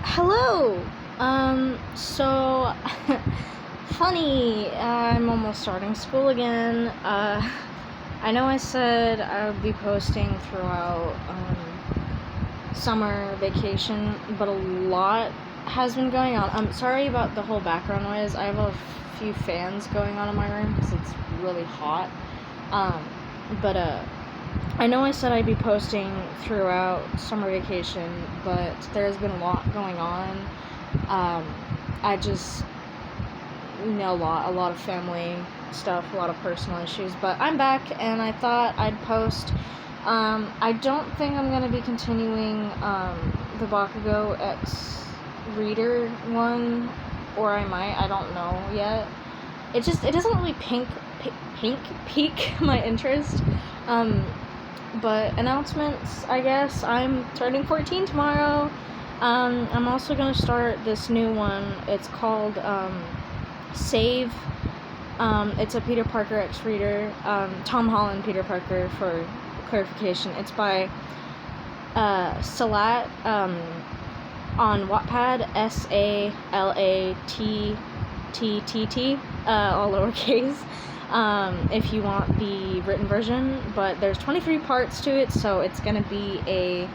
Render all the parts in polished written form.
Hello! So, funny, I'm almost starting school again. I know I said I would be posting throughout, summer vacation, but a lot has been going on. I'm sorry about the whole background noise. I have a few fans going on in my room because it's really hot. But I know I said I'd be posting throughout summer vacation, but there's been a lot going on. I just a lot of family stuff, a lot of personal issues, but I'm back and I thought I'd post. I don't think I'm going to be continuing the Bakugo X Reader one, or I might, I don't know yet. It doesn't really pique my interest. But announcements, I guess. I'm turning 14 tomorrow. I'm also going to start this new one. It's called Save. It's a Peter Parker X Reader. Tom Holland Peter Parker, for clarification. It's by Salatttt on Wattpad, SALATTT, all lowercase. If you want the written version, but there's 23 parts to it, so it's gonna be a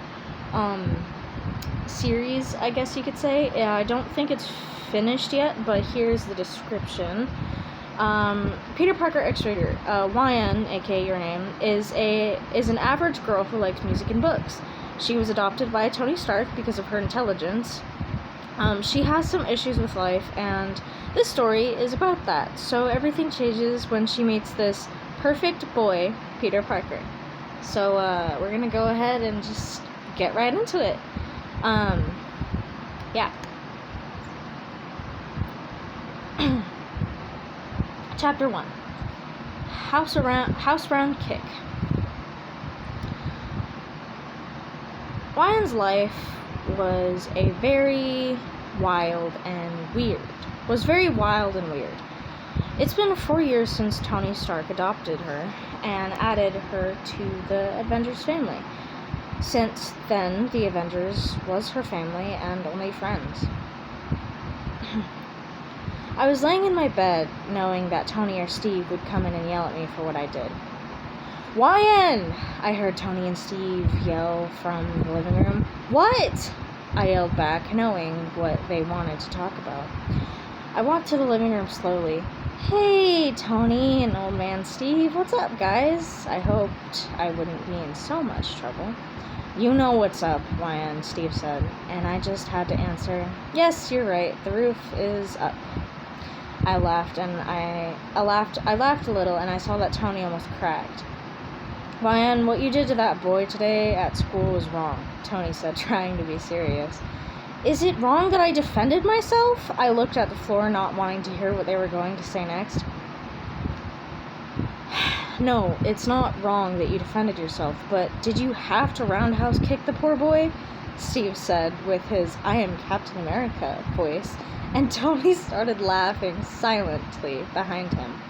series, I guess you could say. I don't think it's finished yet, but here's the description. Peter Parker X-Reader, YN, aka your name, is an average girl who likes music and books. She was adopted by Tony Stark because of her intelligence. She has some issues with life, and this story is about that. So everything changes when she meets this perfect boy, Peter Parker. So we're gonna go ahead and just get right into it. Yeah. Chapter 1. House Round Kick. Ryan's life was very wild and weird. It's been 4 years since Tony Stark adopted her and added her to the Avengers family. Since then, the Avengers was her family and only friends. I was laying in my bed, knowing that Tony or Steve would come in and yell at me for what I did. YN! I heard Tony and Steve yell from the living room. What? I yelled back, knowing what they wanted to talk about. I walked to the living room slowly. Hey, Tony and old man Steve, what's up, guys? I hoped I wouldn't be in so much trouble. You know what's up, YN, Steve said, and I just had to answer, yes, you're right, the roof is up. I laughed a little, and I saw that Tony almost cracked. YN, what you did to that boy today at school was wrong, Tony said, trying to be serious. Is it wrong that I defended myself? I looked at the floor, not wanting to hear what they were going to say next. No, it's not wrong that you defended yourself, but did you have to roundhouse kick the poor boy? Steve said with his I am Captain America voice, and Tony started laughing silently behind him.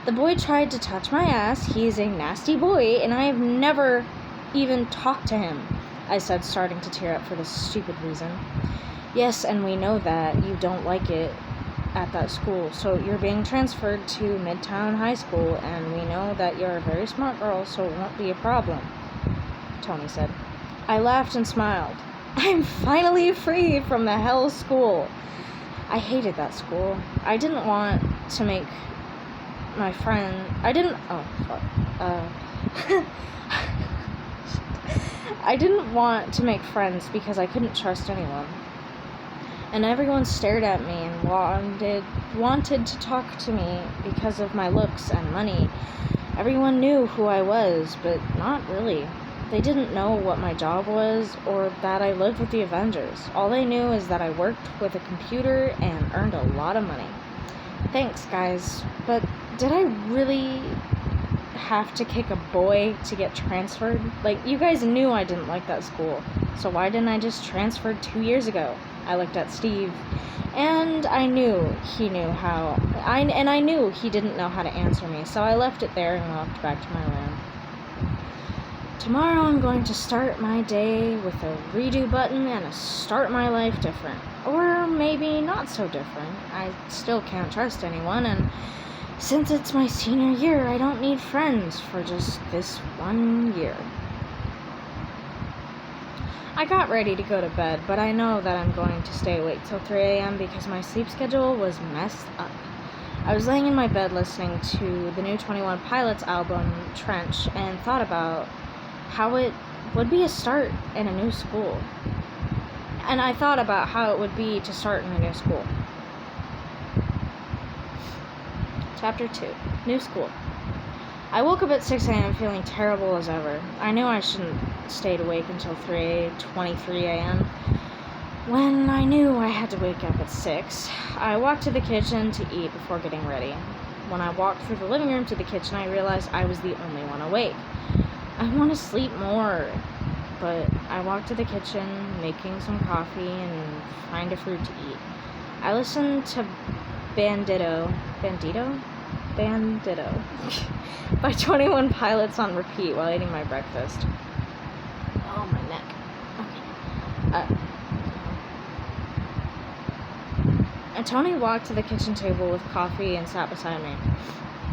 The boy tried to touch my ass. He's a nasty boy, and I have never even talked to him, I said, starting to tear up for this stupid reason. Yes, and we know that you don't like it at that school, so you're being transferred to Midtown High School, and we know that you're a very smart girl, so it won't be a problem, Tony said. I laughed and smiled. I'm finally free from the hell school. I hated that school. I didn't want to make my friend... I didn't want to make friends because I couldn't trust anyone. And everyone stared at me and wanted to talk to me because of my looks and money. Everyone knew who I was, but not really. They didn't know what my job was or that I lived with the Avengers. All they knew is that I worked with a computer and earned a lot of money. Thanks, guys, but did I really have to kick a boy to get transferred? Like, you guys knew I didn't like that school, so why didn't I just transfer 2 years ago? I looked at Steve, and I knew he knew how. I knew he didn't know how to answer me, so I left it there and walked back to my room. Tomorrow I'm going to start my day with a redo button and a start my life different. Or maybe not so different. I still can't trust anyone, and since it's my senior year, I don't need friends for just this 1 year. I got ready to go to bed, but I know that I'm going to stay awake till 3 a.m. because my sleep schedule was messed up. I was laying in my bed listening to the new 21 Pilots album, Trench, and thought about how it would be a start in a new school. And I thought about how it would be to start in a new school. Chapter 2. New School. I woke up at 6 a.m. feeling terrible as ever. I knew I shouldn't have stayed awake until 3:23 a.m. When I knew I had to wake up at 6, I walked to the kitchen to eat before getting ready. When I walked through the living room to the kitchen, I realized I was the only one awake. I want to sleep more, but I walked to the kitchen, making some coffee and find a fruit to eat. I listened to Bandito by 21 Pilots on repeat while eating my breakfast. Oh, my neck. Okay. And Tony walked to the kitchen table with coffee and sat beside me.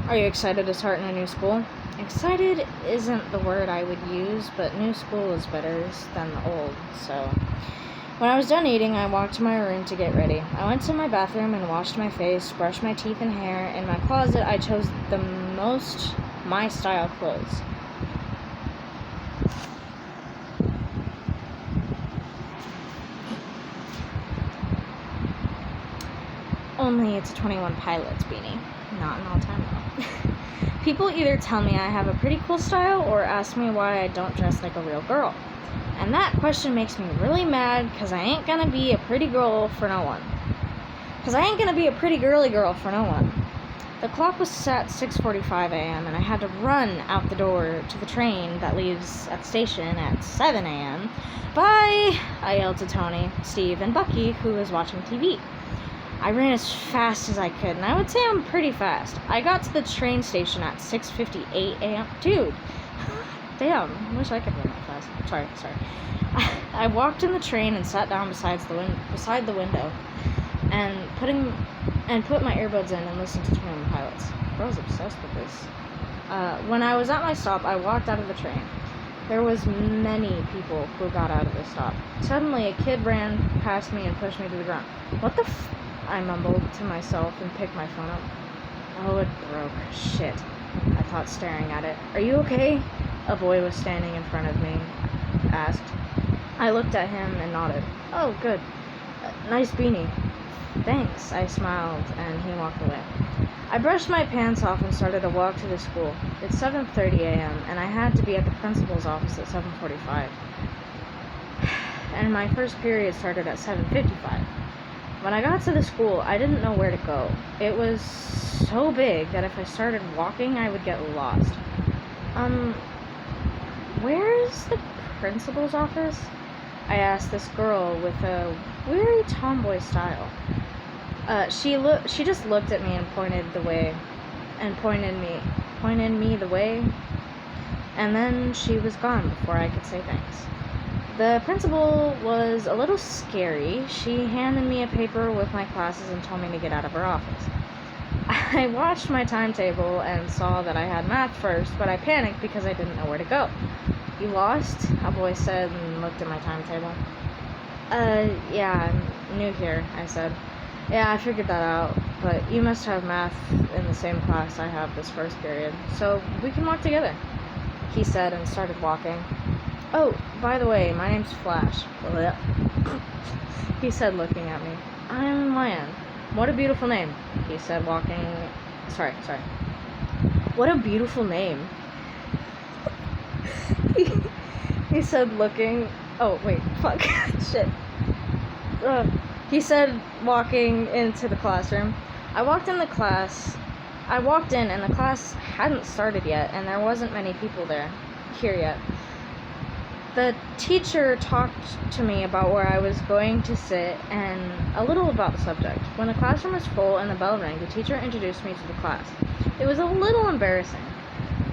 Are you excited to start in a new school? Excited isn't the word I would use, but new school is better than the old, so... When I was done eating, I walked to my room to get ready. I went to my bathroom and washed my face, brushed my teeth and hair. In my closet, I chose the most my-style clothes. Only it's a 21 Pilots beanie, not an all-time low. People either tell me I have a pretty cool style or ask me why I don't dress like a real girl. And that question makes me really mad because I ain't gonna be a pretty girl for no one. Because I ain't gonna be a pretty girly girl for no one. The clock was set 6:45 a.m. and I had to run out the door to the train that leaves at the station at 7 a.m. Bye! I yelled to Tony, Steve, and Bucky, who was watching TV. I ran as fast as I could, and I would say I'm pretty fast. I got to the train station at 6:58 a.m. Dude! Damn, I wish I could run that fast. Sorry. I walked in the train and sat down beside the window and put my earbuds in and listened to 21 Pilots. I was obsessed with this. When I was at my stop, I walked out of the train. There was many people who got out of the stop. Suddenly, a kid ran past me and pushed me to the ground. What the f... I mumbled to myself and picked my phone up. Oh, it broke. Shit. I thought, staring at it. Are you okay? A boy was standing in front of me, asked. I looked at him and nodded. Oh, good. Nice beanie. Thanks, I smiled, and he walked away. I brushed my pants off and started to walk to the school. It's 7:30 a.m., and I had to be at the principal's office at 7:45. And my first period started at 7:55. When I got to the school, I didn't know where to go. It was so big that if I started walking, I would get lost. Where's the principal's office? I asked this girl with a weary tomboy style. She just looked at me and pointed me the way, and then she was gone before I could say thanks. The principal was a little scary. She handed me a paper with my classes and told me to get out of her office. I watched my timetable and saw that I had math first, but I panicked because I didn't know where to go. You lost? A boy said and looked at my timetable. Yeah, I'm new here, I said. Yeah, I figured that out, but you must have math in the same class I have this first period, so we can walk together, he said and started walking. Oh, by the way, my name's Flash. He said, looking at me. I'm Lion. What a beautiful name, he said, walking... Sorry. What a beautiful name. He said, looking... Oh, wait, fuck. Shit. He said, walking into the classroom. I walked in and the class hadn't started yet, and there wasn't many people here yet. The teacher talked to me about where I was going to sit and a little about the subject. When the classroom was full and the bell rang, the teacher introduced me to the class. It was a little embarrassing.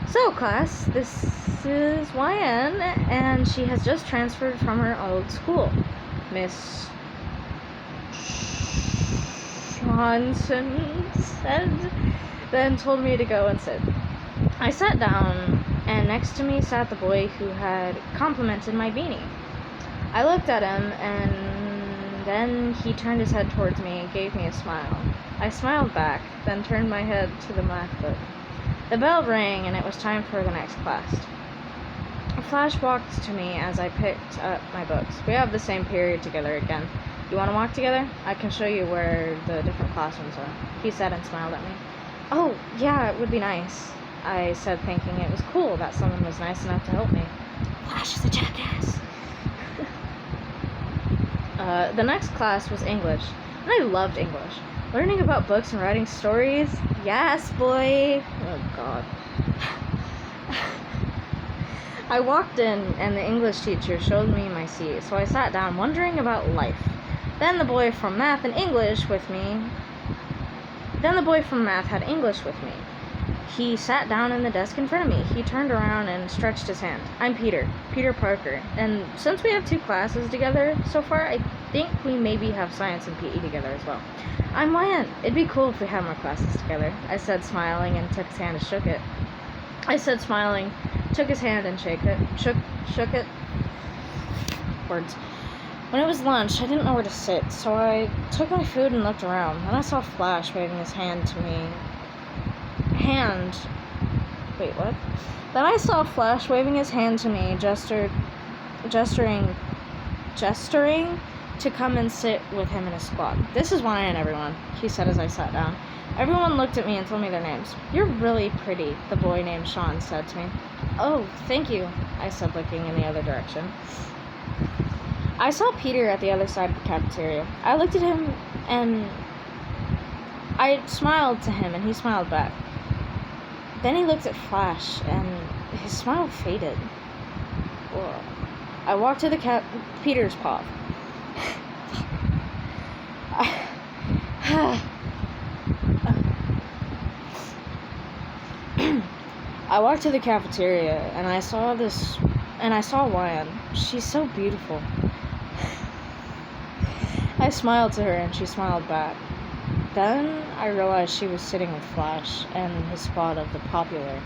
So, class, this is YN, and she has just transferred from her old school. Miss Johnson said, then told me to go and sit. I sat down, and next to me sat the boy who had complimented my beanie. I looked at him, and then he turned his head towards me and gave me a smile. I smiled back, then turned my head to the math book. The bell rang, and it was time for the next class. Flash walked to me as I picked up my books. We have the same period together again. You want to walk together? I can show you where the different classrooms are, he said and smiled at me. Oh, yeah, it would be nice, I said, thinking it was cool that someone was nice enough to help me. Flash is a jackass. The next class was English, and I loved English. Learning about books and writing stories? Yes, boy! Oh, God. I walked in, and the English teacher showed me my seat, so I sat down, wondering about life. Then the boy from math had English with me. He sat down in the desk in front of me. He turned around and stretched his hand. I'm Peter Parker, and since we have 2 classes together so far, I think we maybe have science and PE together as well. I'm YN. It'd be cool if we had more classes together, I said, smiling, and took his hand and shook it. Shook it. Words. When it was lunch, I didn't know where to sit, so I took my food and looked around. Then I saw Flash waving his hand to me. Then I saw Flash waving his hand to me, gesturing to come and sit with him in his squad. This is YN, everyone, he said as I sat down. Everyone looked at me and told me their names. You're really pretty, the boy named Sean said to me. Oh, thank you, I said, looking in the other direction. I saw Peter at the other side of the cafeteria. I looked at him and I smiled to him and he smiled back. Then he looked at Flash and his smile faded. Whoa. I walked to the Peter's paw. I walked to the cafeteria and I saw YN. She's so beautiful. I smiled to her and she smiled back. Then I realized she was sitting with Flash and his squad of the popular.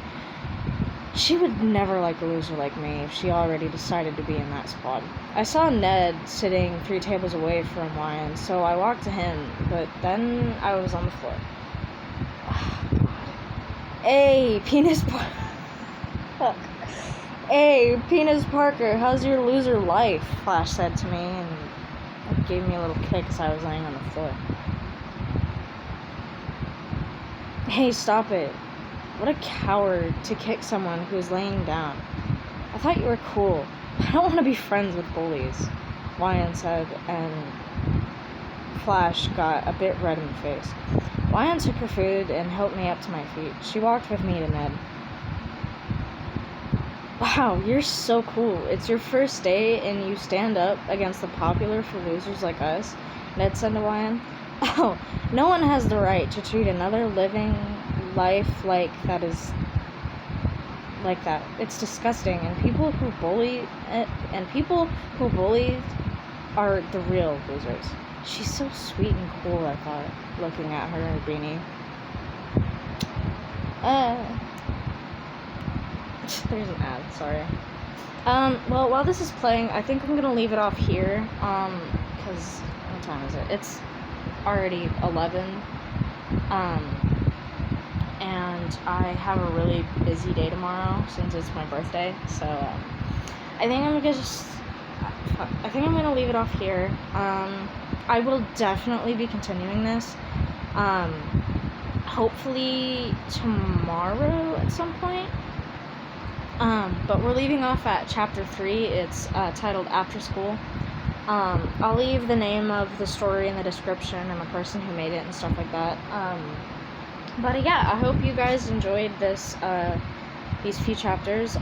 She would never like a loser like me if she already decided to be in that squad. I saw Ned sitting 3 tables away from YN, so I walked to him, but then I was on the floor. Oh, God. Hey, Penis Parker, how's your loser life? Flash said to me and gave me a little kick as I was laying on the floor. Hey, stop it. What a coward to kick someone who is laying down. I thought you were cool. I don't want to be friends with bullies, YN said, and Flash got a bit red in the face. YN took her food and helped me up to my feet. She walked with me to Ned. Wow, you're so cool. It's your first day and you stand up against the popular for losers like us, Ned said to YN. Oh, no one has the right to treat another living life like that. It's disgusting, and people who bully are the real losers. She's so sweet and cool, I thought, looking at her in her beanie. There's an ad, sorry. Well, while this is playing, I think I'm gonna leave it off here, because, what time is it? It's already 11, and I have a really busy day tomorrow, since it's my birthday, so, I think I'm gonna leave it off here. I will definitely be continuing this, hopefully tomorrow at some point. But we're leaving off at chapter 3. It's titled After School. I'll leave the name of the story in the description and the person who made it and stuff like that. But yeah, I hope you guys enjoyed these few chapters.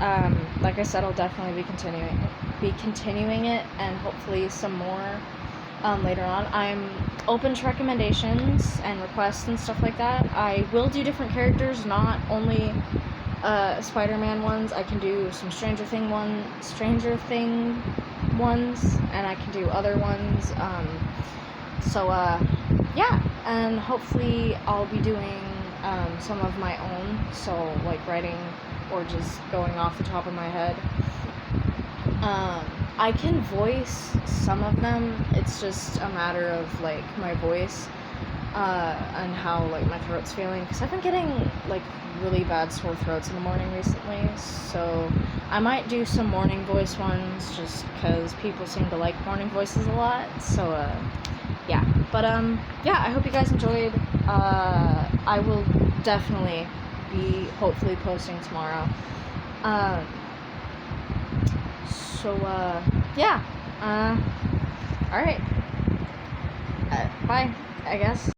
Like I said, I'll definitely be continuing it, and hopefully some more later on. I'm open to recommendations and requests and stuff like that. I will do different characters, not only Spider-Man ones. I can do some Stranger Thing ones, and I can do other ones. Yeah, and hopefully I'll be doing some of my own, so like writing or just going off the top of my head. I can voice some of them. It's just a matter of like my voice and how like my throat's feeling, because I've been getting like really bad sore throats in the morning recently, so I might do some morning voice ones just because people seem to like morning voices a lot. So yeah, but yeah, I hope you guys enjoyed. I will definitely be hopefully posting tomorrow. So yeah, all right, bye, I guess.